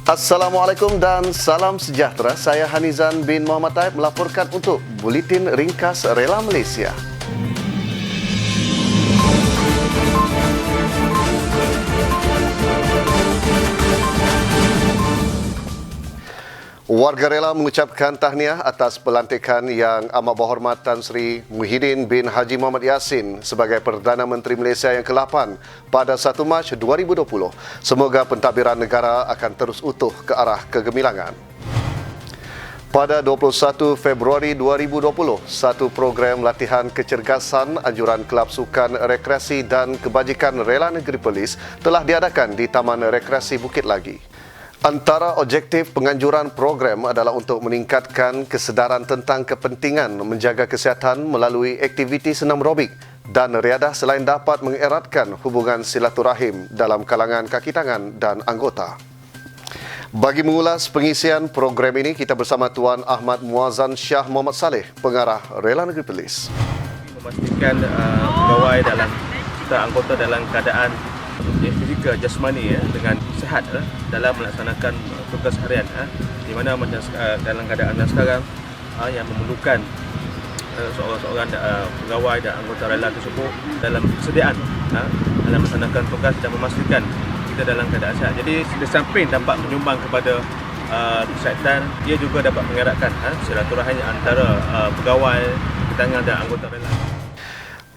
Assalamualaikum dan salam sejahtera. Saya Hanizan bin Muhammad Taib melaporkan untuk Buletin Ringkas Rela Malaysia. Warga rela mengucapkan tahniah atas pelantikan Yang Amat Berhormat Tan Sri Muhyiddin bin Haji Muhammad Yassin sebagai Perdana Menteri Malaysia yang ke-8 pada 1 Mac 2020. Semoga pentadbiran negara akan terus utuh ke arah kegemilangan. Pada 21 Februari 2020, satu program latihan kecergasan anjuran Kelab Sukan Rekreasi dan Kebajikan Rela Negeri Perlis telah diadakan di Taman Rekreasi Bukit Lagi. Antara objektif penganjuran program adalah untuk meningkatkan kesedaran tentang kepentingan menjaga kesihatan melalui aktiviti senam aerobik dan riadah selain dapat mengeratkan hubungan silaturahim dalam kalangan kaki tangan dan anggota. Bagi mengulas pengisian program ini, kita bersama Tuan Ahmad Muazzan Shah Muhammad Saleh, Pengarah Rela Negeri Perlis. Memastikan pegawai dalam anggota dalam keadaan fizikal jasmani dengan sihat dalam melaksanakan tugas harian, di mana macam dalam keadaan sekarang yang memerlukan seorang pegawai dan anggota rela tersebut dalam kesediaan dalam melaksanakan tugas dan memastikan kita dalam keadaan sihat. Jadi di samping dapat menyumbang kepada kesihatan, ia juga dapat mengeratkan silaturahim antara pegawai, ketangan dan anggota rela.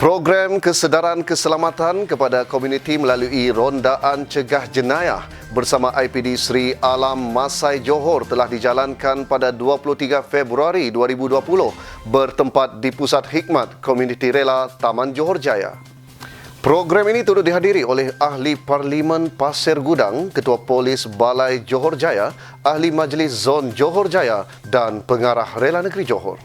Program kesedaran keselamatan kepada komuniti melalui Rondaan Cegah Jenayah bersama IPD Sri Alam Masai Johor telah dijalankan pada 23 Februari 2020 bertempat di Pusat Hikmat Komuniti Rela Taman Johor Jaya. Program ini turut dihadiri oleh Ahli Parlimen Pasir Gudang, Ketua Polis Balai Johor Jaya, Ahli Majlis Zon Johor Jaya dan Pengarah Rela Negeri Johor.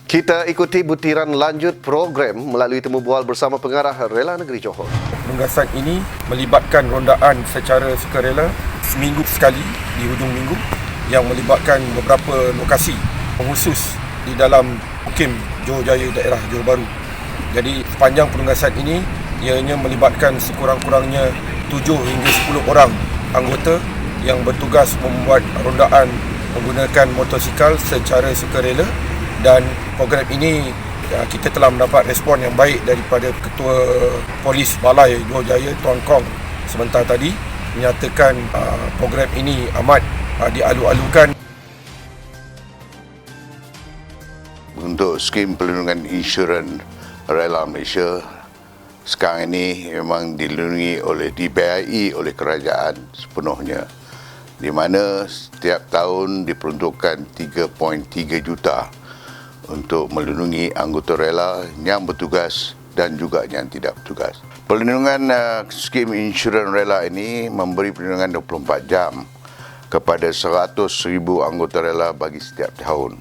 Kita ikuti butiran lanjut program melalui temu bual bersama Pengarah Rela Negeri Johor. Penugasan ini melibatkan rondaan secara sukarela seminggu sekali di hujung minggu yang melibatkan beberapa lokasi khusus di dalam Mukim Johor Jaya daerah Johor Bahru. Jadi sepanjang penugasan ini ianya melibatkan sekurang-kurangnya 7 hingga 10 orang anggota yang bertugas membuat rondaan menggunakan motosikal secara sukarela. Dan program ini kita telah mendapat respon yang baik daripada Ketua Polis Balai Johor Jaya Tuan Kong sebentar tadi menyatakan program ini amat dialu-alukan. Untuk skim perlindungan insurans rela Malaysia sekarang ini memang dilindungi oleh DPIE oleh kerajaan sepenuhnya, di mana setiap tahun diperuntukkan 3.3 juta untuk melindungi anggota rela yang bertugas dan juga yang tidak bertugas. Perlindungan skim insurans rela ini memberi perlindungan 24 jam kepada 100,000 anggota rela bagi setiap tahun,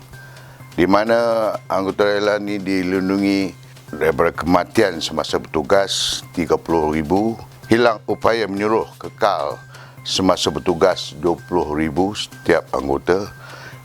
di mana anggota rela ini dilindungi daripada kematian semasa bertugas 30,000, hilang upaya menyuruh kekal semasa bertugas 20,000 setiap anggota,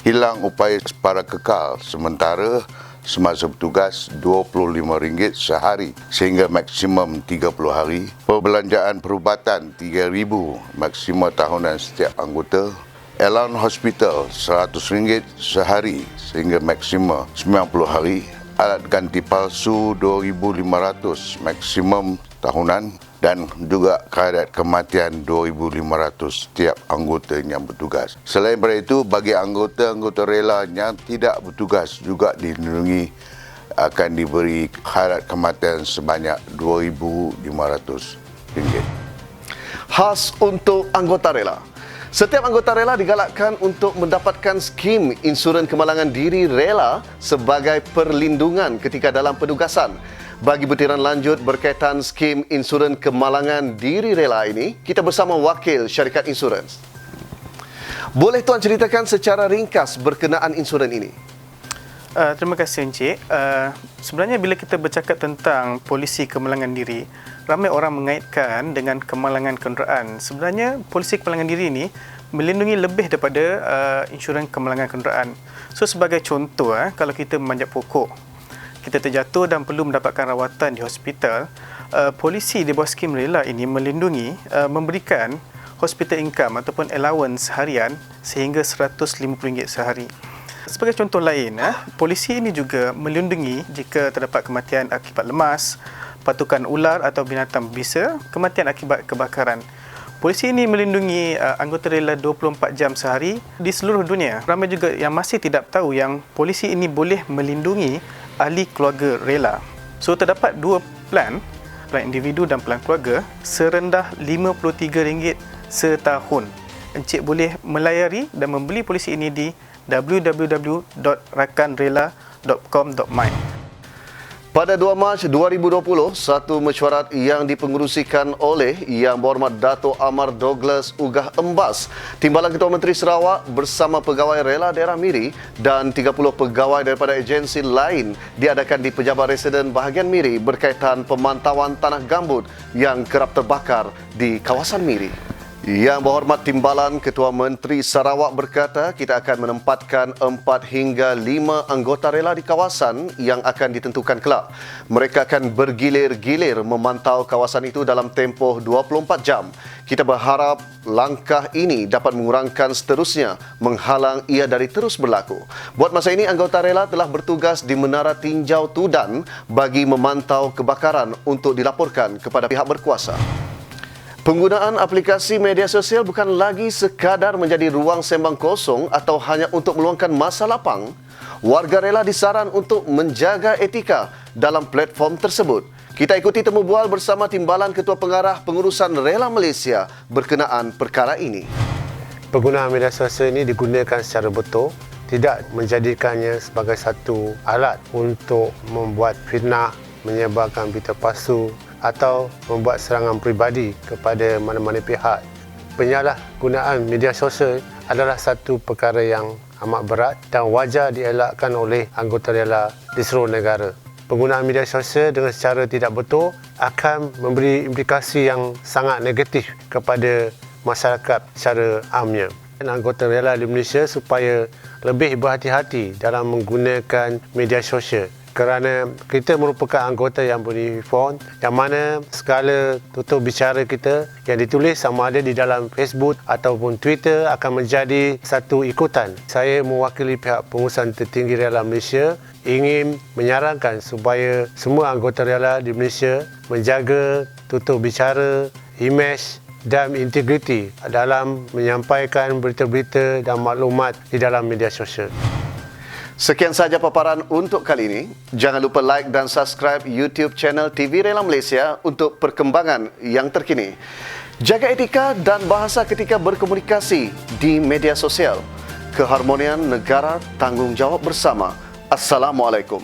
hilang upaya separa kekal sementara semasa bertugas RM25 sehari sehingga maksimum 30 hari, perbelanjaan perubatan RM3,000 maksimum tahunan setiap anggota, allowance hospital RM100 sehari sehingga maksimum 90 hari, alat ganti palsu RM2,500 maksimum tahunan, dan juga kredit kematian RM2,500 setiap anggota yang bertugas. Selain daripada itu, bagi anggota-anggota rela yang tidak bertugas juga dilindungi, akan diberi kredit kematian sebanyak RM2,500. Khas untuk anggota rela. Setiap anggota rela digalakkan untuk mendapatkan skim insurans kemalangan diri rela sebagai perlindungan ketika dalam penugasan. Bagi butiran lanjut berkaitan skim insurans kemalangan diri rela ini, kita bersama wakil syarikat insurans. Boleh Tuan ceritakan secara ringkas berkenaan insurans ini? Terima kasih Encik. Sebenarnya bila kita bercakap tentang polisi kemalangan diri, ramai orang mengaitkan dengan kemalangan kenderaan. Sebenarnya polisi kemalangan diri ini melindungi lebih daripada insurans kemalangan kenderaan. So sebagai contoh, kalau kita memanjat pokok, kita terjatuh dan perlu mendapatkan rawatan di hospital, polisi di bawah skim rela ini melindungi, memberikan hospital income ataupun allowance harian sehingga RM150 sehari. Sebagai contoh lain, polisi ini juga melindungi jika terdapat kematian akibat lemas, patukan ular atau binatang berbisa, kematian akibat kebakaran. Polisi ini melindungi anggota rela 24 jam sehari di seluruh dunia. Ramai juga yang masih tidak tahu yang polisi ini boleh melindungi ahli keluarga rela. So terdapat dua plan individu dan plan keluarga serendah RM53 setahun. Encik boleh melayari dan membeli polisi ini di www.rakanrela.com.my. Pada 2 Mac 2020, satu mesyuarat yang dipengerusikan oleh Yang Berhormat Dato' Amar Douglas Ugah Embas, Timbalan Ketua Menteri Sarawak bersama pegawai rela daerah Miri dan 30 pegawai daripada agensi lain diadakan di Pejabat Residen bahagian Miri berkaitan pemantauan tanah gambut yang kerap terbakar di kawasan Miri. Yang Berhormat Timbalan Ketua Menteri Sarawak berkata kita akan menempatkan 4 hingga 5 anggota rela di kawasan yang akan ditentukan kelak. Mereka akan bergilir-gilir memantau kawasan itu dalam tempoh 24 jam. Kita berharap langkah ini dapat mengurangkan seterusnya menghalang ia dari terus berlaku. Buat masa ini, anggota rela telah bertugas di Menara Tinjau Tudan bagi memantau kebakaran untuk dilaporkan kepada pihak berkuasa. Penggunaan aplikasi media sosial bukan lagi sekadar menjadi ruang sembang kosong atau hanya untuk meluangkan masa lapang. Warga rela disaran untuk menjaga etika dalam platform tersebut. Kita ikuti temu bual bersama Timbalan Ketua Pengarah Pengurusan Rela Malaysia berkenaan perkara ini. Penggunaan media sosial ini digunakan secara betul, tidak menjadikannya sebagai satu alat untuk membuat fitnah, menyebarkan berita palsu atau membuat serangan peribadi kepada mana-mana pihak. Penyalahgunaan media sosial adalah satu perkara yang amat berat dan wajar dielakkan oleh anggota rela di seluruh negara. Penggunaan media sosial dengan secara tidak betul akan memberi implikasi yang sangat negatif kepada masyarakat secara amnya. Anggota rela di Malaysia supaya lebih berhati-hati dalam menggunakan media sosial, kerana kita merupakan anggota yang beruniform yang mana segala tutur bicara kita yang ditulis sama ada di dalam Facebook ataupun Twitter akan menjadi satu ikutan. Saya mewakili pihak pengurusan tertinggi rela Malaysia ingin menyarankan supaya semua anggota rela di Malaysia menjaga tutur bicara, imej dan integriti dalam menyampaikan berita-berita dan maklumat di dalam media sosial. Sekian sahaja paparan untuk kali ini. Jangan lupa like dan subscribe YouTube channel TV Rela Malaysia untuk perkembangan yang terkini. Jaga etika dan bahasa ketika berkomunikasi di media sosial. Keharmonian negara, tanggungjawab bersama. Assalamualaikum.